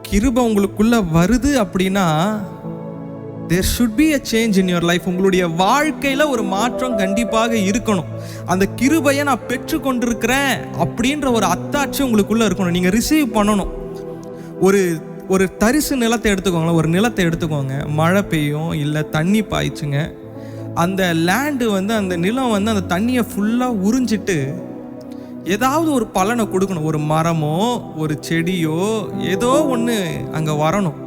கிருபை உங்களுக்குள்ள வருது அப்படின்னா there should be a change in your life. உங்களுடைய வாழ்க்கையில ஒரு மாற்றம் கண்டிப்பாக இருக்கணும். அந்த கிருபையை நான் பெற்றுக்கொண்டிருக்கிறேன் அப்படின்ற ஒரு அத்தாட்சி உங்களுக்குள்ள இருக்கணும். நீங்க ரிசீவ் பண்ணணும். ஒரு தரிசு நிலத்தை எடுத்துக்கோங்க, ஒரு நிலத்தை எடுத்துக்கோங்க. மழை பெய்யும், இல்லை தண்ணி பாய்ச்சுங்க. அந்த லேண்டு அந்த நிலம் அந்த தண்ணியை ஃபுல்லாக உறிஞ்சிட்டு ஏதாவது ஒரு பலனை கொடுக்கணும். ஒரு மரமோ ஒரு செடியோ ஏதோ ஒன்று அங்கே வரணும்.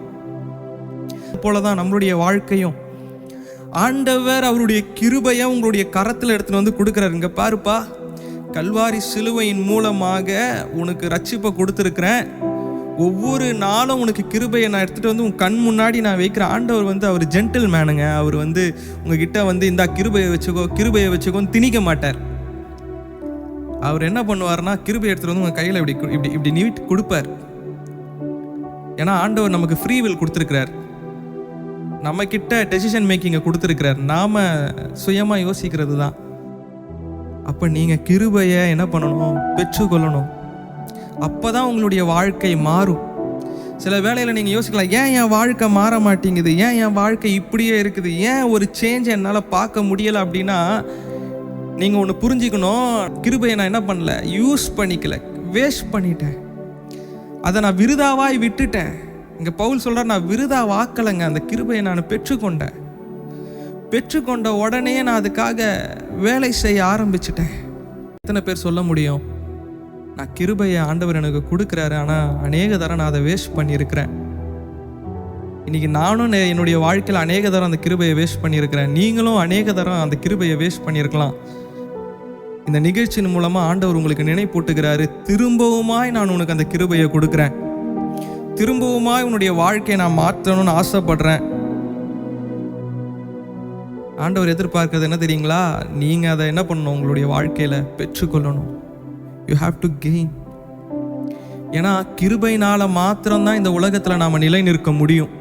போலதான் நம்மளுடைய வாழ்க்கையும் ஆண்டவர் அவருடைய கிருபையை உங்களுடைய கரத்தில் எடுத்துன்னு கொடுக்குறாரு. இங்கே பாருப்பா, கல்வாரி சிலுவையின் மூலமாக உனக்கு ரட்சிப்பை கொடுத்துருக்குறேன். ஒவ்வொரு நாளும் உனக்கு கிருபையை நான் எடுத்துகிட்டு உன் கண் முன்னாடி நான் வைக்கிறேன். ஆண்டவர் அவர் ஜென்டில் மேனுங்க. அவர் உங்ககிட்ட இந்த கிருபையை வச்சுக்கோன்னு திணிக்க மாட்டார். அவர் என்ன பண்ணுவார்னா, கிருபை எடுத்துகிட்டு உங்கள் கையில் இப்படி நீட்டு கொடுப்பார். ஏன்னா ஆண்டவர் நமக்கு ஃப்ரீ வில் கொடுத்துருக்கிறார். நம்ம கிட்ட டெசிஷன் மேக்கிங்கை கொடுத்துருக்கிறார். நாம சுயமாக யோசிக்கிறது தான். அப்போ நீங்கள் கிருபையை என்ன பண்ணணும்? பெற்றுக்கொள்ளணும். அப்போ தான் உங்களுடைய வாழ்க்கை மாறும். சில வேளையில் நீங்கள் யோசிக்கலாம், ஏன் என் வாழ்க்கை மாற மாட்டேங்குது, ஏன் என் வாழ்க்கை இப்படியே இருக்குது, ஏன் ஒரு சேஞ்ச் என்னால் பார்க்க முடியலை அப்படின்னா, நீங்கள் ஒன்று புரிஞ்சுக்கணும். கிருபையை நான் என்ன பண்ணல, யூஸ் பண்ணிக்கல, வேஸ்ட் பண்ணிட்டேன். அதை நான் விருதாவாய் விட்டுட்டேன். இங்கே பவுல் சொல்கிறார், நான் விருதா வாக்கலைங்க. அந்த கிருபையை நான் பெற்றுக்கொண்ட உடனே நான் அதுக்காக வேலை செய்ய ஆரம்பிச்சிட்டேன். எத்தனை பேர் சொல்ல முடியும், நான் கிருபையை ஆண்டவர் எனக்கு கொடுக்குறாரு, ஆனால் அநேக தரம் நான் அதை வேஸ்ட் பண்ணியிருக்கிறேன். இன்றைக்கி நானும் என்னுடைய வாழ்க்கையில் அநேக தரம் அந்த கிருபையை வேஸ்ட் பண்ணியிருக்கிறேன். நீங்களும் அநேக தரம் அந்த கிருபையை வேஸ்ட் பண்ணியிருக்கலாம். இந்த நிகழ்ச்சியின் மூலமாக ஆண்டவர் உங்களுக்கு நினைப்பூட்டுகிறாரு, திரும்பவுமாய் நான் உனக்கு அந்த கிருபையை கொடுக்குறேன், திரும்பவுமாய் உன்னுடைய வாழ்க்கையை நான் மாற்றணும்னு ஆசைப்படுறேன். ஆண்டவர் எதிர்பார்க்கிறது என்ன தெரியுங்களா? நீங்கள் அதை என்ன பண்ணணும்? உங்களுடைய வாழ்க்கையில் பெற்றுக்கொள்ளணும். You have to gain. ஏன்னா கிருபையினால மாத்திரம்தான் இந்த உலகத்தில் நாம் நிலை நிற்க முடியும்.